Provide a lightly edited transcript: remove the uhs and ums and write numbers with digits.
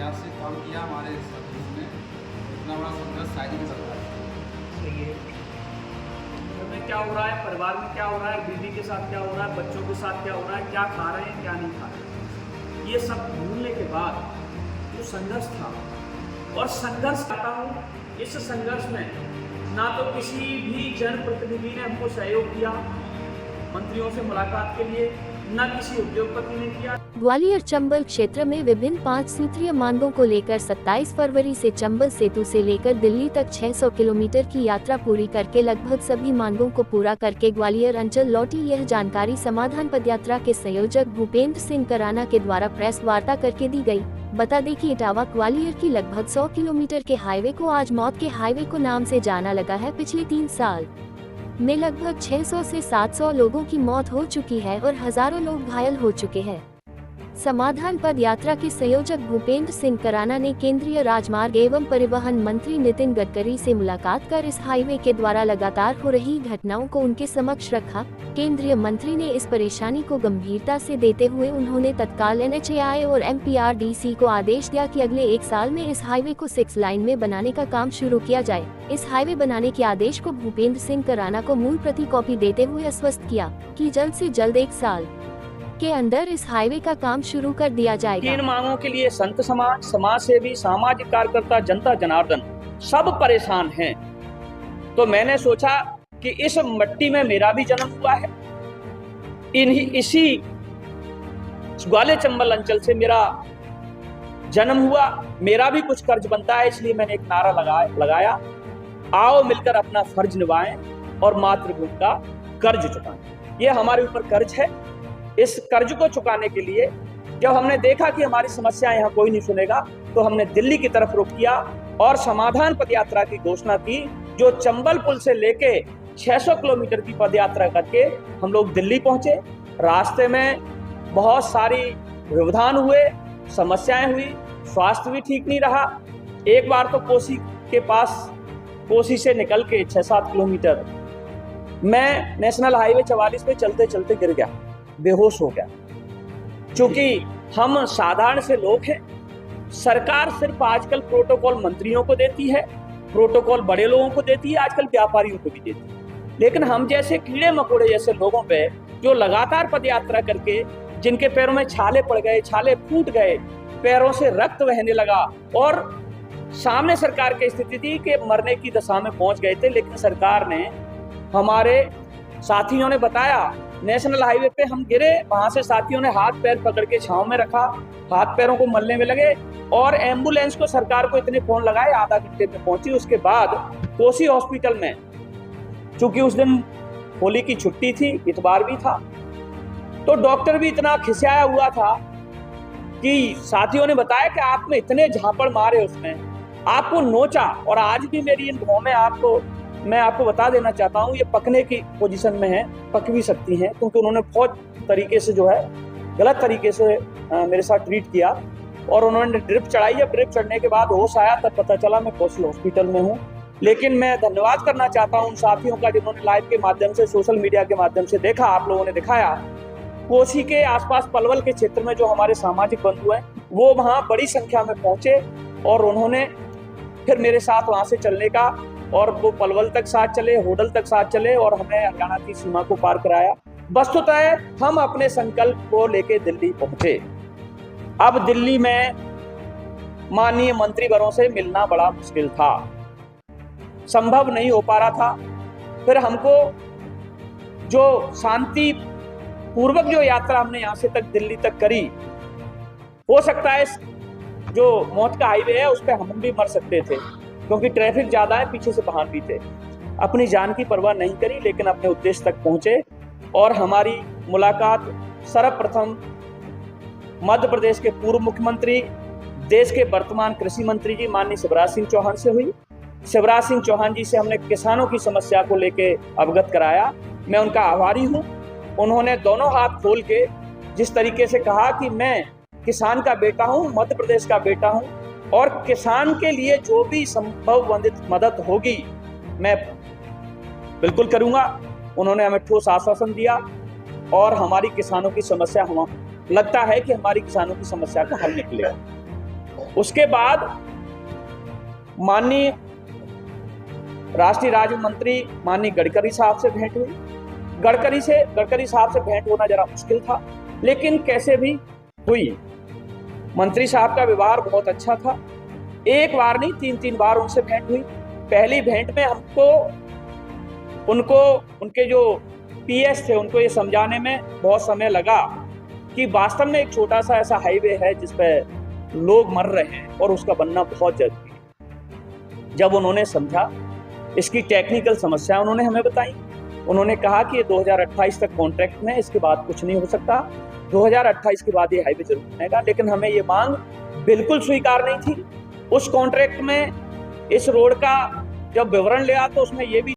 प्रयास से काम किया हमारे सर्विस में, इतना बड़ा संघर्ष शायद ही नहीं चल रहा है। सही है। घर में क्या हो रहा है, परिवार में क्या हो रहा है, बीवी के साथ क्या हो रहा है, बच्चों के साथ क्या हो रहा है, क्या खा रहे हैं क्या नहीं खा रहे हैं, ये सब भूलने के बाद जो संघर्ष था, और संघर्ष करता हूँ, इस संघर्ष में ना तो किसी भी जनप्रतिनिधि ने हमको सहयोग किया मंत्रियों से मुलाकात के लिए, न किसी उद्योगपति ने किया। ग्वालियर चंबल क्षेत्र में विभिन्न 5 सूत्रीय मांगों को लेकर 27 फरवरी से चंबल सेतु से लेकर दिल्ली तक 600 किलोमीटर की यात्रा पूरी करके लगभग सभी मांगों को पूरा करके ग्वालियर अंचल लौटी। यह जानकारी समाधान पदयात्रा के संयोजक भूपेंद्र सिंह कराना के द्वारा प्रेस वार्ता करके दी गई। बता दें कि इटावा ग्वालियर की लगभग 100 किलोमीटर के हाईवे को आज मौत के हाईवे को नाम से जाना लगा है। पिछले 3 साल में लगभग 600 से 700 लोगों की मौत हो चुकी है और हजारों लोग घायल हो चुके हैं। समाधान पद यात्रा के संयोजक भूपेंद्र सिंह कराना ने केंद्रीय राजमार्ग एवं परिवहन मंत्री नितिन गडकरी से मुलाकात कर इस हाईवे के द्वारा लगातार हो रही घटनाओं को उनके समक्ष रखा। केंद्रीय मंत्री ने इस परेशानी को गंभीरता से देते हुए उन्होंने तत्काल NHAI और MPRDC को आदेश दिया कि अगले 1 साल में इस हाईवे को 6 लाइन में बनाने का काम शुरू किया जाए। इस हाईवे बनाने के आदेश को भूपेंद्र सिंह कराना को मूल प्रति कॉपी देते हुए आश्वस्त किया कि जल्द से जल्द 1 साल के अंदर इस हाईवे का काम शुरू कर दिया जाएगा। 3 मांगों के लिए संत समाज, समाज सेवी, सामाजिक कार्यकर्ता, जनता जनार्दन सब परेशान हैं। तो मैंने सोचा कि इस मिट्टी में मेरा भी जन्म हुआ है, इसी ग्वालियर चंबल अंचल से मेरा जन्म हुआ, मेरा भी कुछ कर्ज बनता है। इसलिए मैंने एक नारा लगाया, आओ मिलकर अपना फर्ज निभाएं और मातृभूमि का कर्ज चुकाएं। यह हमारे ऊपर कर्ज है। इस कर्ज को चुकाने के लिए जब हमने देखा कि हमारी समस्या यहाँ कोई नहीं सुनेगा, तो हमने दिल्ली की तरफ रुख किया और समाधान पदयात्रा की घोषणा की, जो चंबल पुल से लेके 600 किलोमीटर की पदयात्रा करके हम लोग दिल्ली पहुंचे। रास्ते में बहुत सारी व्यवधान हुए, समस्याएं हुई, स्वास्थ्य भी ठीक नहीं रहा। एक बार तो कोसी से निकल के 6-7 किलोमीटर मैं नेशनल हाईवे 44 पे चलते चलते गिर गया, बेहोश हो गया। क्योंकि हम साधारण से लोग हैं, सरकार सिर्फ आजकल प्रोटोकॉल मंत्रियों को देती है, प्रोटोकॉल बड़े लोगों को देती है, आजकल व्यापारियों को भी देती है। लेकिन हम जैसे कीड़े मकोड़े जैसे लोगों पे जो लगातार पदयात्रा करके जिनके पैरों में छाले पड़ गए, छाले फूट गए, पैरों से रक्त बहने लगा और सामने सरकार की स्थिति थी कि मरने की दशा में पहुंच गए थे। लेकिन सरकार ने, हमारे साथियों ने बताया, नेशनल हाईवे पे हम गिरे, वहां से साथियों ने हाथ पैर पकड़ के छांव में रखा, हाथ पैरों को मलने में लगे और एम्बुलेंस को सरकार को इतने फोन लगाए, आधा घंटे में पहुंची। उसके बाद कोसी हॉस्पिटल में, चूंकि उस दिन होली की छुट्टी थी, इतवार भी था, तो डॉक्टर भी इतना खिसियाया हुआ था कि साथियों ने बताया कि आप में इतने झापड़ मारे, उसने आपको नोचा। और आज भी मेरी इन भौं में मैं आपको बता देना चाहता हूँ, ये पकने की पोजीशन में है, पक भी सकती हैं, क्योंकि उन्होंने बहुत तरीके से जो है गलत तरीके से मेरे साथ ट्रीट किया और उन्होंने ड्रिप चढ़ाई है। ड्रिप चढ़ने के बाद होश आया, तब पता चला मैं कोसी हॉस्पिटल में हूँ। लेकिन मैं धन्यवाद करना चाहता हूँ उन साथियों का जिन्होंने लाइव के माध्यम से, सोशल मीडिया के माध्यम से देखा, आप लोगों ने दिखाया। कोसी के आसपास पलवल के क्षेत्र में जो हमारे सामाजिक बंधु हैं, वो वहाँ बड़ी संख्या में पहुंचे और उन्होंने फिर मेरे साथ वहाँ से चलने का, और वो पलवल तक साथ चले, होडल तक साथ चले और हमें हरियाणा की सीमा को पार कराया। वस्तुतः हम अपने संकल्प को लेके दिल्ली पहुंचे। अब दिल्ली में माननीय मंत्रीवरों से मिलना बड़ा मुश्किल था, संभव नहीं हो पा रहा था। फिर हमको जो शांति पूर्वक जो यात्रा हमने यहाँ से तक दिल्ली तक करी, हो सकता है जो मौत का हाईवे है उस पर हम भी मर सकते थे, क्योंकि ट्रैफिक ज्यादा है, पीछे से वाहन भी थे। अपनी जान की परवाह नहीं करी, लेकिन अपने उद्देश्य तक पहुंचे। और हमारी मुलाकात सर्वप्रथम मध्य प्रदेश के पूर्व मुख्यमंत्री, देश के वर्तमान कृषि मंत्री जी माननीय शिवराज सिंह चौहान से हुई। शिवराज सिंह चौहान जी से हमने किसानों की समस्या को लेके अवगत कराया। मैं उनका आभारी हूँ। उन्होंने दोनों हाथ खोल के जिस तरीके से कहा कि मैं किसान का बेटा हूँ, मध्य प्रदेश का बेटा हूँ, और किसान के लिए जो भी संभव मदद होगी मैं बिल्कुल करूंगा। उन्होंने हमें ठोस आश्वासन दिया और हमारी किसानों की समस्या, लगता है कि हमारी किसानों की समस्या का हल निकलेगा। उसके बाद माननीय राष्ट्रीय राज्य मंत्री माननीय गडकरी साहब से भेंट हुई। गडकरी साहब से भेंट होना जरा मुश्किल था, लेकिन कैसे भी हुई। मंत्री साहब का व्यवहार बहुत अच्छा था। एक बार नहीं, 3 बार उनसे भेंट हुई। पहली भेंट में उनको उनके जो पीएस थे उनको ये समझाने में बहुत समय लगा कि वास्तव में एक छोटा सा ऐसा हाईवे है जिस पे लोग मर रहे हैं और उसका बनना बहुत जरूरी है। जब उन्होंने समझा, इसकी टेक्निकल समस्या उन्होंने हमें बताई। उन्होंने कहा कि ये 2028 तक कॉन्ट्रैक्ट में, इसके बाद कुछ नहीं हो सकता, 2028 के बाद ये हाईवे जरूर बनेगा। लेकिन हमें ये मांग बिल्कुल स्वीकार नहीं थी। उस कॉन्ट्रैक्ट में इस रोड का जब विवरण लिया तो उसमें ये भी